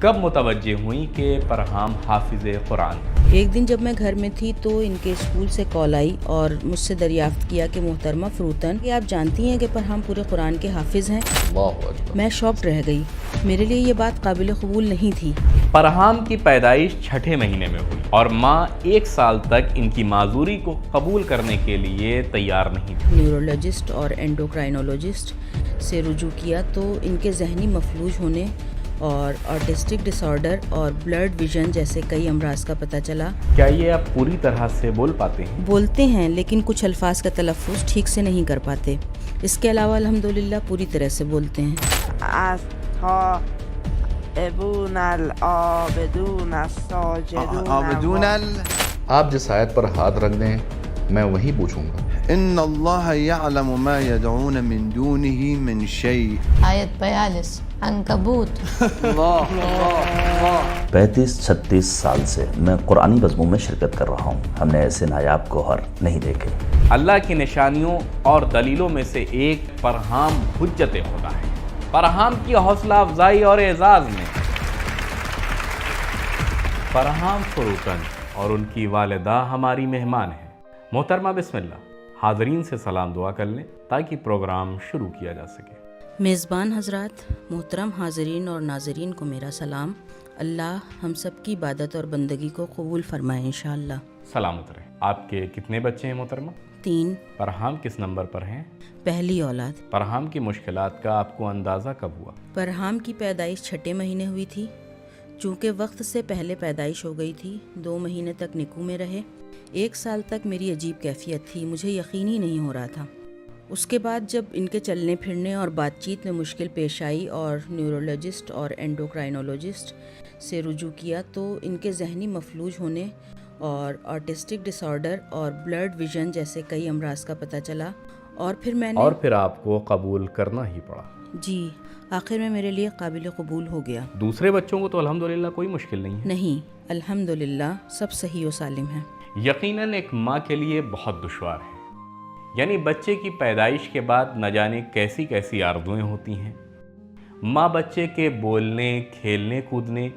کب متوجہ ہوئیں کہ فرحام حافظ قرآن؟ ایک دن جب میں گھر میں تھی تو ان کے اسکول سے کال آئی اور مجھ سے دریافت کیا کہ محترمہ فروتن، کہ آپ جانتی ہیں کہ فرحام پورے قرآن کے حافظ ہیں؟ اللہ اکبر۔ میں شاکڈ رہ گئی، میرے لیے یہ بات قابل قبول نہیں تھی۔ فرحام کی پیدائش چھٹے مہینے میں ہوئی اور ماں 1 سال تک ان کی معذوری کو قبول کرنے کے لیے تیار نہیں تھی۔ نیورولوجسٹ اور اینڈوکرائنولوجسٹ سے رجوع کیا تو ان کے ذہنی مفلوج ہونے اور آٹسٹک ڈس آرڈر اور بلرڈ ویژن جیسے کئی امراض کا پتہ چلا۔ کیا یہ آپ پوری طرح سے بول پاتے ہیں؟ بولتے ہیں لیکن کچھ الفاظ کا تلفظ ٹھیک سے نہیں کر پاتے۔ اس کے علاوہ الحمدللہ پوری طرح سے بولتے ہیں۔ التائبون العابدون الساجدون آپ جس آیت پر ہاتھ رکھ دیں میں وہی پوچھوں گا۔ ان اللہ یعلم ما یدعون من دونه من شیء۔ آیت 42 عنکبوت۔ 35-36 سال سے میں قرآنی مضمون میں شرکت کر رہا ہوں، ہم نے ایسے نایاب گوہر نہیں دیکھے۔ اللہ کی نشانیوں اور دلیلوں میں سے ایک فرحام حجت خدا ہے۔ فرحام کی حوصلہ افزائی اور اعزاز میں فرحام فروتن اور ان کی والدہ ہماری مہمان ہیں۔ محترمہ بسم اللہ، حاضرین سے سلام دعا کر لیں تاکہ پروگرام شروع کیا جا سکے۔ میزبان حضرات، محترم حاضرین اور ناظرین کو میرا سلام۔ اللہ ہم سب کی عبادت اور بندگی کو قبول فرمائے انشاءاللہ۔ سلامت رہیں۔ آپ کے کتنے بچے ہیں محترمہ؟ 3۔ فرحام کس نمبر پر ہیں؟ پہلی اولاد۔ فرحام کی مشکلات کا آپ کو اندازہ کب ہوا؟ فرحام کی پیدائش چھٹے مہینے ہوئی تھی، چونکہ وقت سے پہلے پیدائش ہو گئی تھی۔ 2 مہینے تک نکو میں رہے۔ 1 سال تک میری عجیب کیفیت تھی، مجھے یقین ہی نہیں ہو رہا تھا۔ اس کے بعد جب ان کے چلنے پھرنے اور بات چیت میں مشکل پیش آئی اور نیورولوجسٹ اور اینڈوکرائنولوجسٹ سے رجوع کیا تو ان کے ذہنی مفلوج ہونے اور آٹسٹک ڈس آرڈر اور بلرڈ ویژن جیسے کئی امراض کا پتہ چلا، اور پھر آپ کو قبول کرنا ہی پڑا؟ جی، آخر میں میرے لیے قابل قبول ہو گیا۔ دوسرے بچوں کو تو الحمدللہ کوئی مشکل نہیں ہے؟ نہیں، الحمدللہ سب صحیح و سالم ہیں۔ یقیناً ایک ماں کے لیے بہت دشوار ہے، یعنی بچے کی پیدائش کے بعد نہ جانے کیسی کیسی آرزوئیں ہوتی ہیں۔ ماں بچے کے بولنے، کھیلنے، کودنے،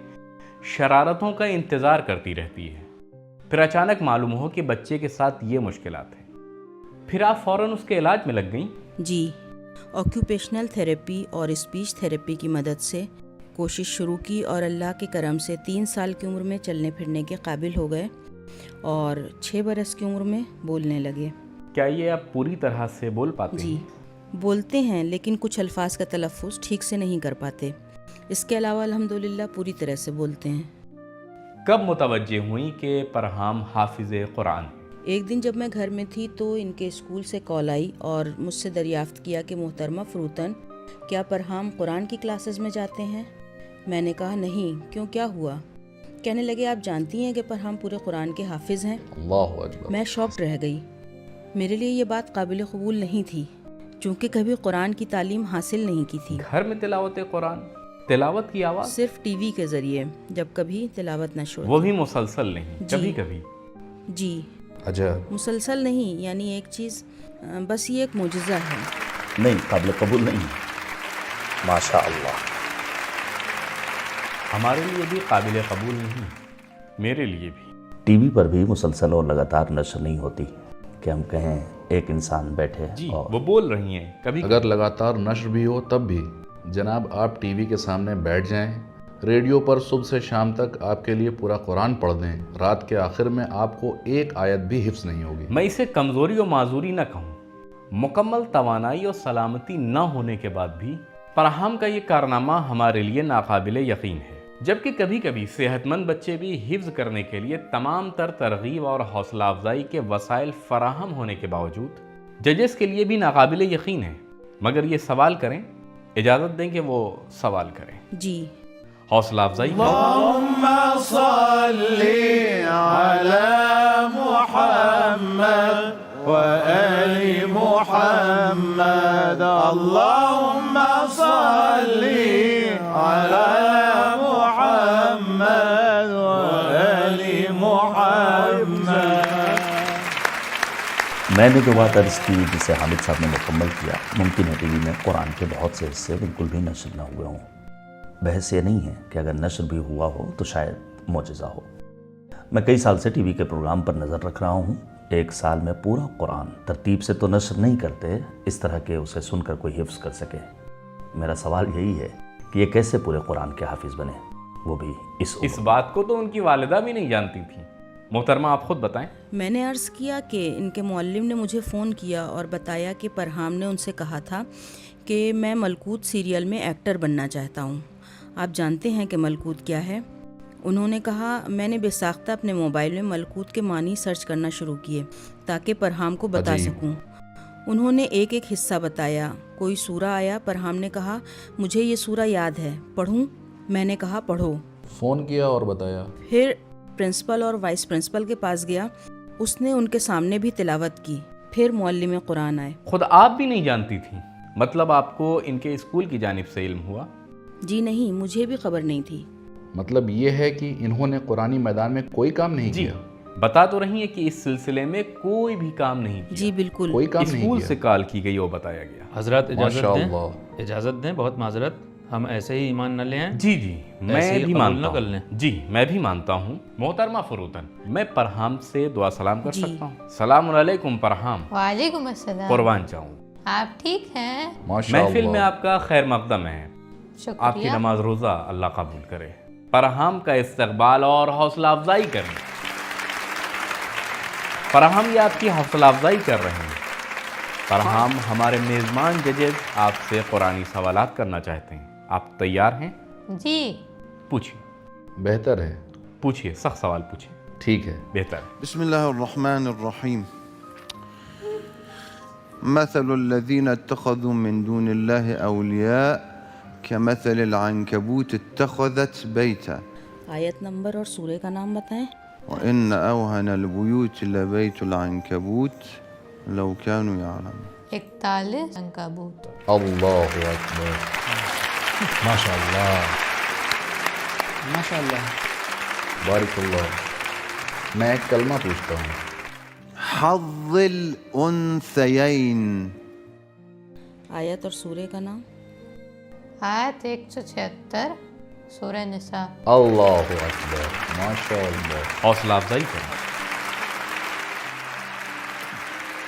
شرارتوں کا انتظار کرتی رہتی ہے، پھر اچانک معلوم ہو کہ بچے کے ساتھ یہ مشکلات ہیں، پھر آپ فوراً اس کے علاج میں لگ گئیں؟ جی، آکیوپیشنل تھیراپی اور اسپیچ تھیراپی کی مدد سے کوشش شروع کی اور اللہ کے کرم سے 3 سال کی عمر میں چلنے پھرنے کے قابل ہو گئے اور 6 برس کی عمر میں بولنے لگے۔ کیا یہ آپ پوری طرح سے بول پاتے ہیں؟ جی، بولتے ہیں لیکن کچھ الفاظ کا تلفظ ٹھیک سے نہیں کر پاتے۔ اس کے علاوہ الحمدللہ پوری طرح سے بولتے ہیں۔ کب متوجہ ہوئیں کہ فرحام حافظ قرآن؟ ایک دن جب میں گھر میں تھی تو ان کے اسکول سے کال آئی اور مجھ سے دریافت کیا کہ محترمہ فروتن، کیا فرحام قرآن کی کلاسز میں جاتے ہیں؟ میں نے کہا نہیں، کیوں، کیا ہوا؟ کہنے لگے آپ جانتی ہیں کہ فرحام پورے قرآن کے حافظ ہیں؟ اللہ اکبر۔ میں شاکڈ رہ گئی، میرے لیے یہ بات قابل قبول نہیں تھی، چونکہ کبھی قرآن کی تعلیم حاصل نہیں کی تھی۔ گھر میں تلاوت قرآن، تلاوت کی آواز صرف ٹی وی کے ذریعے جب کبھی تلاوت نہ شروع، وہ بھی مسلسل نہیں، جی، کبھی کبھی؟ جی، عجب۔ مسلسل نہیں، یعنی ایک چیز، بس یہ ایک معجزہ ہے۔ نہیں، قابل قبول نہیں، ماشاء اللہ۔ ہمارے لیے بھی قابل قبول نہیں، میرے لیے بھی۔ ٹی وی پر بھی مسلسل اور لگاتار نشر نہیں ہوتی کہ ہم کہیں ایک انسان بیٹھے جی، اور وہ بول رہی ہیں کبھی اگر لگاتار نشر بھی ہو تب بھی جناب آپ ٹی وی کے سامنے بیٹھ جائیں، ریڈیو پر صبح سے شام تک آپ کے لیے پورا قرآن پڑھ دیں، رات کے آخر میں آپ کو ایک آیت بھی حفظ نہیں ہوگی۔ میں اسے کمزوری و معذوری نہ کہوں، مکمل توانائی اور سلامتی نہ ہونے کے بعد بھی فرحام کا یہ کارنامہ ہمارے لیے ناقابل یقین ہے، جبکہ کبھی کبھی صحت مند بچے بھی حفظ کرنے کے لیے تمام تر ترغیب اور حوصلہ افزائی کے وسائل فراہم ہونے کے باوجود ججز کے لیے بھی ناقابل یقین ہے۔ مگر یہ سوال کریں، اجازت دیں کہ وہ سوال کریں۔ جی، حوصلہ افزائی اللہم صلی علی محمد و آل محمد، اللہم صلی علی محمد و آل محمد۔ میں نے جو بات عرض کی جسے حامد صاحب نے مکمل کیا، ممکن ہے ٹی وی میں قرآن کے بہت سے حصے بالکل بھی نشر نہ ہوئے ہوں، بحث یہ نہیں ہے کہ اگر نشر بھی ہوا ہو تو شاید معجزہ ہو۔ میں کئی سال سے ٹی وی کے پروگرام پر نظر رکھ رہا ہوں، ایک سال میں پورا قرآن ترتیب سے تو نشر نہیں کرتے اس طرح کہ اسے سن کر کوئی حفظ کر سکے۔ میرا سوال یہی ہے کہ یہ کیسے پورے قرآن کے حافظ بنے، وہ بھی اس بات کو تو ان کی والدہ بھی نہیں جانتی تھی۔ محترمہ آپ خود بتائیں۔ میں نے عرض کیا کہ ان کے معلم نے مجھے فون کیا اور بتایا کہ پرہام نے ان سے کہا تھا کہ میں ملکوت سیریل میں ایکٹر بننا چاہتا ہوں۔ آپ جانتے ہیں کہ ملکوت کیا ہے؟ انہوں نے کہا میں نے بے ساختہ اپنے موبائل میں ملکوت کے معنی سرچ کرنا شروع کیے تاکہ پرہام کو بتا سکوں۔ انہوں نے ایک ایک حصہ بتایا، کوئی سورہ آیا، پرہام نے کہا مجھے یہ سورہ یاد ہے، پڑھوں؟ میں نے کہا پڑھو۔ فون کیا اور بتایا۔ پھر پرنسپل اور وائس پرنسپل کے پاس گیا، اس نے ان کے سامنے بھی تلاوت کی۔ پھر معلم قرآن آئے۔ خود آپ بھی نہیں جانتی تھی؟ مطلب آپ کو ان کے اسکول کی جانب سے علم ہوا؟ جی نہیں، مجھے بھی خبر نہیں تھی۔ مطلب یہ ہے کہ انہوں نے قرآنی میدان میں کوئی کام نہیں کیا؟ بتا تو رہی ہیں کہ اس سلسلے میں کوئی بھی کام نہیں کیا۔ جی بالکل، کوئی کام نہیں اسکول کیا۔ سے کال کی گئی اور بتایا گیا۔ حضرات ماشاءاللہ۔ اجازت دیں، بہت معذرت، ہم ایسے ہی ایمان نہ لیں۔ جی میں بھی مانتا کر لیں۔ ہوں۔ جی میں بھی مانتا ہوں۔ محترمہ فروتن، میں پرہام سے دعا سلام کر سکتا ہوں؟ السلام علیکم پرہام۔ وعلیکم السلام۔ قربان جاؤں۔ آپ ٹھیک ہیں؟ محفل میں آپ کا خیر مقدم ہے، شکریہ۔ آپ کی نماز روزہ اللہ قبول کرے۔ پرہام کا استقبال اور حوصلہ افزائی کریں۔ پرہام یہ آپ کی حوصلہ افزائی کر رہے ہیں۔ پرہام ہمارے میزبان ججز آپ سے قرآنی سوالات کرنا چاہتے ہیں، آپ تیار ہیں؟ جی پوچھیں۔ بہتر ہے، پوچھئے، سخت سوال پوچھیں۔ ٹھیک ہے۔ بہتر ہے۔ بسم الله الرحمن الرحيم. مثل الذين اتخذوا من دون الله أولياء كمثل العنكبوت اتخذت بيتا آیت نمبر اور سورہ کا نام بتائیں۔ وإن أوهن البيوت لبيت العنكبوت لو كانوا يعلمون. 41 عنکبوت۔ اللہ اکبر، ماشاء اللہ ماشاء اللہ۔ بارک اللہ۔ میں ایک کلمہ پوچھتا ہوں۔ حظ الأنثيين. آیت اور سورہ کا نام۔ آیت 176 سورہ نساء۔ اللہ اکبر، ماشاء اللہ۔ حوصلہ افزائی کریں۔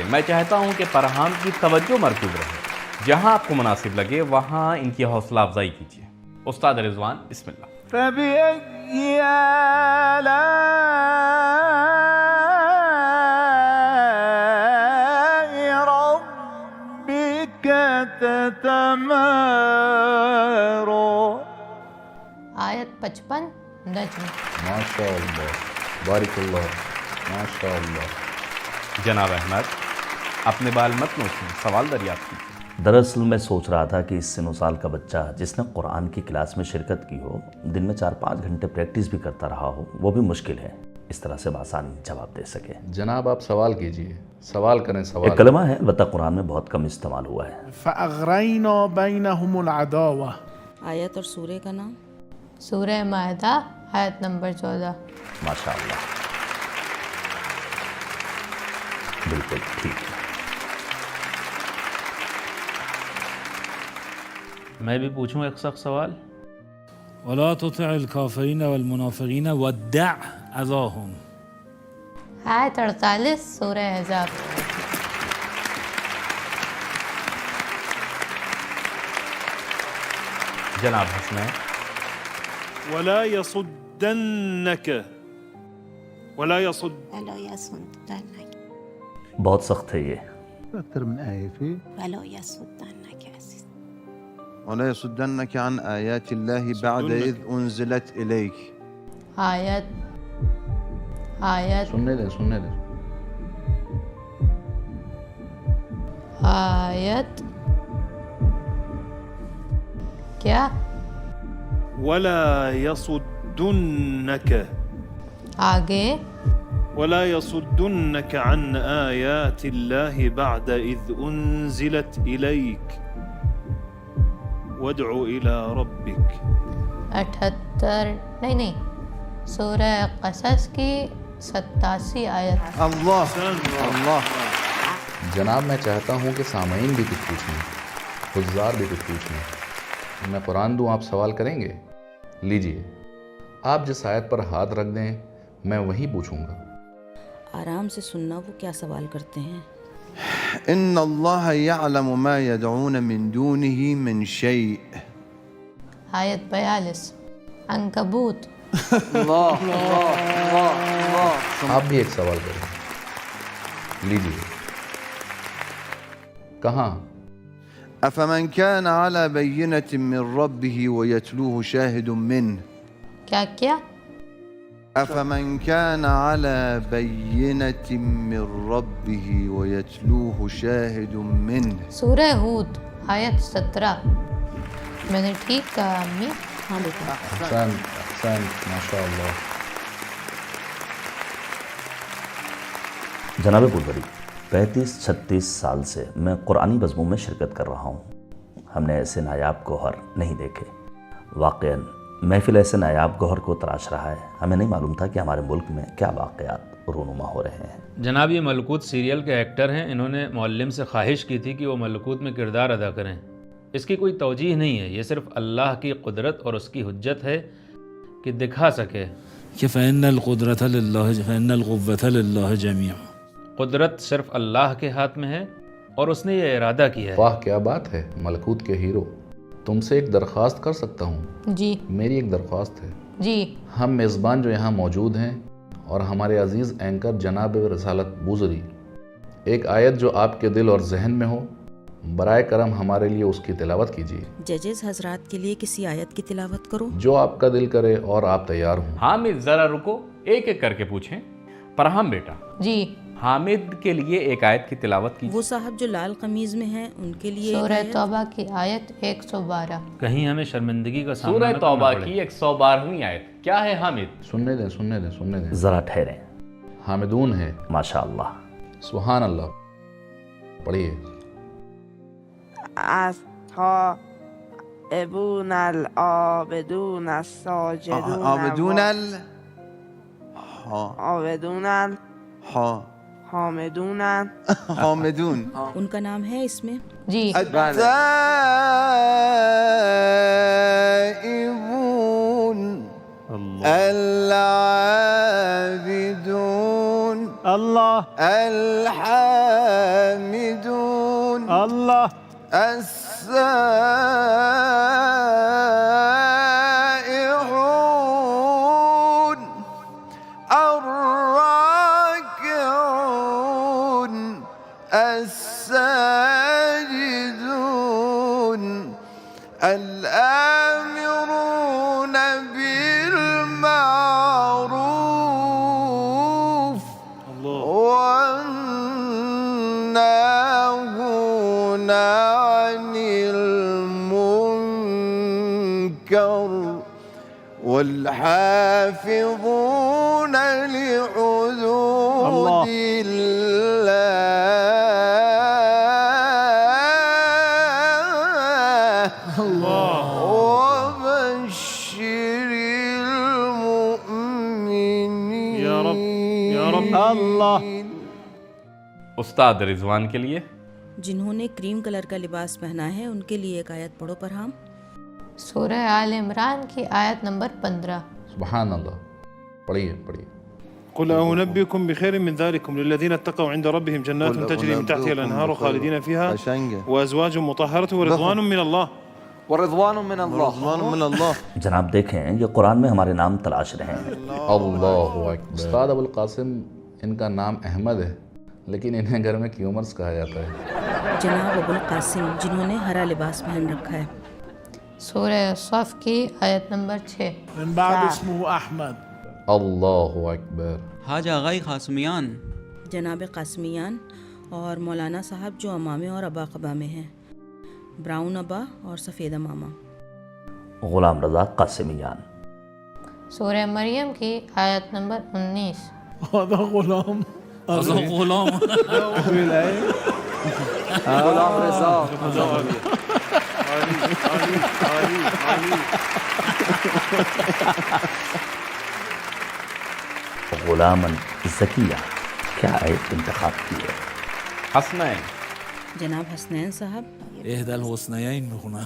میں چاہتا ہوں کہ پرہام کی توجہ مرکوز رہے، جہاں آپ کو مناسب لگے وہاں ان کی حوصلہ افزائی کیجیے۔ استاد رضوان، بسم اللہ۔ فبأي آلاء ربك تتمارى؟ آیت 55 نجم۔ ماشاء اللہ، بارک اللہ، ماشاء اللہ۔ جناب احمد، اپنے بال مت نوچیں، سوال دریافت کیجیے۔ دراصل میں سوچ رہا تھا کہ اس سن و سال کا بچہ جس نے قرآن کی کلاس میں شرکت کی ہو، دن میں 4-5 گھنٹے پریکٹس بھی کرتا رہا ہو، وہ بھی مشکل ہے اس طرح سے بآسانی جواب دے سکے۔ جناب آپ سوال کیجئے، سوال کریں سوال۔ ایک کلمہ ہے البتہ قرآن میں بہت کم استعمال ہوا ہے۔ فأغرينا بينهم العداوة. آیت اور سورہ کا نام۔ سورہ مائدہ آیت نمبر 14۔ ماشاء اللہ، بالکل ٹھیک ہے۔ میں بھی پوچھوں ایک سخت سوال؟ ولا تطع الكافرين والمنافقين ودع أذاهم. آیت 48 سورہ احزاب۔ جناب حسنین۔ ولا يصدنك بہت سخت ہے یہ۔ أكثر من آية فيه. ولا يصدنك عزيز. ولا يصدنك عن آيات الله بعد إذ أنزلت إليك. آیت سننے دیں۔ آیت کیا؟ ولا يصدنك آگے ولا يصدنك عن آيات الله بعد إذ أنزلت إليك وادع إلى ربك. 78 نہیں سورہ قصص کی 87 آیت۔ اللہ اللہ۔ جناب میں چاہتا ہوں کہ سامعین بھی کچھ پوچھیں، حضار بھی کچھ پوچھیں۔ میں قرآن دوں آپ سوال کریں گے؟ لیجئے، آپ جس آیت پر ہاتھ رکھ دیں میں وہی پوچھوں گا۔ آرام سے سننا وہ کیا سوال کرتے ہیں۔ ان اللہ یعلم ما یدعون من دونه من شیء۔ آیت 42 عنکبوت۔ آپ بھی ایک سوال کریں، لیجئے، کہاں؟ افمن كان على بينة من ربه ويتلوه شاهد منه۔ کیا؟ افمن كان على بينة من ربه ويتلوه شاهد منه۔ سورہ ہود آیت 17۔ میں نے ٹھیک کہا امی؟ ہاں بیٹا۔ احسن، ماشاء اللہ۔ جناب پولوری، 35-36 سال سے میں قرآنی بزموں میں شرکت کر رہا ہوں۔ ہم نے ایسے نایاب گوہر نہیں دیکھے۔ واقعاً محفل ایسے نایاب گوہر کو تراش رہا ہے۔ ہمیں نہیں معلوم تھا کہ ہمارے ملک میں کیا واقعات رونما ہو رہے ہیں۔ جناب یہ ملکوت سیریل کے ایکٹر ہیں، انہوں نے معلم سے خواہش کی تھی کہ وہ ملکوت میں کردار ادا کریں۔ اس کی کوئی توجیہ نہیں ہے، یہ صرف اللہ کی قدرت اور اس کی حجت ہے کہ دکھا سکے کہ فإن القدرة لله فإن القوة لله جميعا۔ قدرت صرف اللہ کے ہاتھ میں ہے اور اس نے یہ ارادہ کیا ہے۔ واہ کیا بات ہے ملکوت کے ہیرو، تم سے ایک درخواست کر سکتا ہوں؟ جی میری ایک درخواست ہے۔ جی۔ ہم میزبان جو یہاں موجود ہیں اور ہمارے عزیز اینکر جناب رسالت بوزری، ایک آیت جو آپ کے دل اور ذہن میں ہو برائے کرم ہمارے لیے اس کی تلاوت کیجیے۔ ججز حضرات کے لیے کسی آیت کی تلاوت کرو جو آپ کا دل کرے اور آپ تیار ہوں۔ حامد ذرا رکو، ایک ایک کر کے پوچھیں۔ فرحان بیٹا، جی۔ حامد کے لیے ایک آیت کی تلاوت کی۔ وہ صاحب جو لال قمیض میں ہیں ان کے لیے سورہ توبہ کی آیت 112۔ کہیں ہمیں شرمندگی کا سامنا سورہ نہ توبہ کرنا کی 112ویں آیت کیا ہے حامد؟ سننے دیں۔ ذرا ٹھہریں۔ حامدون ہے۔ ماشاء اللہ۔ سبحان اللہ، پڑھیے۔ التائبون العابدون الساجدون عابدون حامدون۔ ان کا نام ہے اس میں؟ جی۔ التائبون العابدون اللہ الحامدون اللہ السائحون الراكعون الساجدون الآمرون بالمعروف والناهون عن المنكر والحافظون لحدود الله وبشر المؤمنين۔ یا رب اللہ۔ استاد رضوان کے لیے جنہوں نے کریم کلر کا لباس پہنا ہے ان کے لیے ایک آیت پڑھو فرحان۔ سورہ آل عمران کی آیت نمبر 15۔ سبحان اللہ، پڑھیے۔ قل أنبئكم بخير من ذلكم للذين اتقوا عند ربهم جنات تجري من تحتها الأنهار خالدين فيها وأزواج مطهرة ورضوان من الله۔ ورضوان من اللہ۔ جناب دیکھیں یہ قرآن میں ہمارے نام تلاش رہے ہیں۔ اللہ اکبر۔ استاد ابو القاسم، ان کا نام احمد ہے لیکن انہیں گھر میں کیومرز کہا جاتا ہے۔ جناب ابو القاسم جنہوں نے ہرا لباس پہن رکھا ہے۔ سورہ صف کی آیت نمبر 6۔ من بعد اسمه احمد۔ اللہ اکبر۔ حاج آغائی قاسمیان، جناب قاسمیان اور مولانا صاحب جو امامے اور ابا قبا میں ہیں، براؤن ابا اور سفید امامہ۔ غلام رضا قاسمیان۔ سورہ مریم کی آیت نمبر 19۔ هذا غلام غلام غلام رضا۔ غلامن ذکیہ، کیا آیت انتخاب کی ہے؟ حسنین۔ جناب حسنین صاحب۔ احدى الحسنيين میخونن۔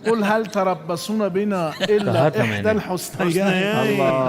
قل هل تربصون بنا إلا إحدى الحسنيين.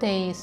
23।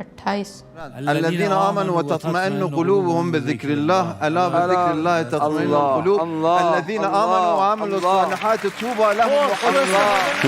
28। الذين آمنوا وتطمئن قلوبهم بذكر الله ألا بذكر الله تطمئن القلوب الذين آمنوا وعملوا الصالحات طوبى لهم وحسن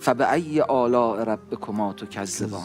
فبأي آلاء ربكما تكذبان.